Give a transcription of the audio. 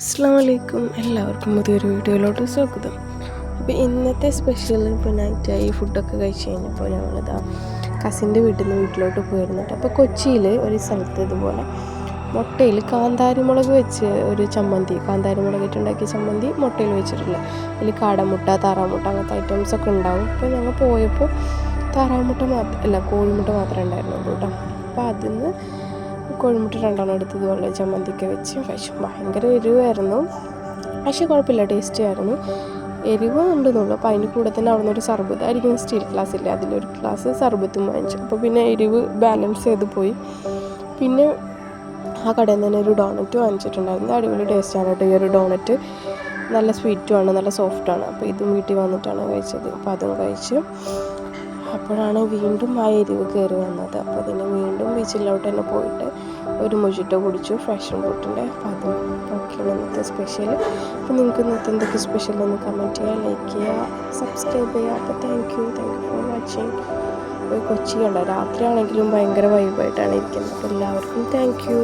അസ്സലാമു അലൈക്കും, എല്ലാവർക്കും പുതിയൊരു വീഡിയോയിലോട്ട് സ്വാഗതം. അപ്പോൾ ഇന്നത്തെ സ്പെഷ്യൽ ഇപ്പോൾ നൈറ്റായി ഫുഡൊക്കെ കഴിച്ച് കഴിഞ്ഞപ്പോൾ ഞങ്ങളിതാ കസിൻ്റെ വീട്ടിലോട്ട് പോയിരുന്നിട്ട് അപ്പോൾ കൊച്ചിയിൽ ഒരു സ്ഥലത്ത് ഇതുപോലെ മുട്ടയിൽ കാന്താരിമുളക് വെച്ച് ഒരു ചമ്മന്തി, കാന്താരിമുളക് ഇട്ടുണ്ടാക്കിയ ചമ്മന്തി മുട്ടയിൽ വെച്ചിട്ടില്ല. അതിൽ കാടമുട്ട, താറാമുട്ട അങ്ങനത്തെ ഐറ്റംസൊക്കെ ഉണ്ടാവും. അപ്പോൾ ഞങ്ങൾ പോയപ്പോൾ താറാമുട്ട കോഴിമുട്ട മാത്രമേ ഉണ്ടായിരുന്നുള്ളൂ കേട്ടോ. അപ്പോൾ അതിന്ന് കോഴിമുട്ട രണ്ടെണ്ണം എടുത്ത് ഇതുപോലെ ചമ്മന്തിക്ക് വെച്ച് കഴിച്ചു. ഭയങ്കര എരിവായിരുന്നു, പക്ഷേ കുഴപ്പമില്ല, ടേസ്റ്റി ആയിരുന്നു. എരിവ് ഉണ്ടെന്നുള്ളൂ. അപ്പോൾ അതിന് കൂടെ തന്നെ അവിടെ നിന്നൊരു സർബത്ത് ആയിരിക്കും, സ്റ്റീൽ ഗ്ലാസ് ഇല്ലേ, അതിലൊരു ഗ്ലാസ് സർബത്തും വാങ്ങിച്ചു. അപ്പോൾ പിന്നെ എരിവ് ബാലൻസ് ചെയ്ത് പോയി. പിന്നെ ആ കടയിൽ നിന്ന് തന്നെ ഒരു ഡോണറ്റ് വാങ്ങിച്ചിട്ടുണ്ടായിരുന്നു. അടിപൊളി ടേസ്റ്റാണ് കേട്ടോ. ഈ ഒരു ഡോണറ്റ് നല്ല സ്വീറ്റുമാണ്, നല്ല സോഫ്റ്റാണ്. അപ്പോൾ ഇതും വീട്ടിൽ വന്നിട്ടാണ് കഴിച്ചത്. അപ്പോൾ അതും കഴിച്ച് അപ്പോഴാണ് വീണ്ടും ആ എരിവ് കയറി വന്നത്. അപ്പോൾ അതിന് വീണ്ടും ബീച്ചിലോട്ട് തന്നെ പോയിട്ട് ഒരു മൊജിറ്റോ കുടിച്ചു, ഫ്രഷൻ ഫ്രൂട്ടിൻ്റെ. അപ്പോൾ അതും ഒക്കെയാണ് ഇന്നത്തെ സ്പെഷ്യൽ. അപ്പോൾ നിങ്ങൾക്ക് ഇന്നത്തെ എന്തൊക്കെ സ്പെഷ്യൽ എന്ന് കമൻറ്റ് ചെയ്യുക, ലൈക്ക് ചെയ്യുക, സബ്സ്ക്രൈബ് ചെയ്യുക. അപ്പോൾ thank you for watching. Kochi കണ്ടോ, രാത്രിയാണെങ്കിലും ഭയങ്കര വൈബായിട്ടാണ് ഇരിക്കുന്നത്. അപ്പോൾ എല്ലാവർക്കും താങ്ക് യു.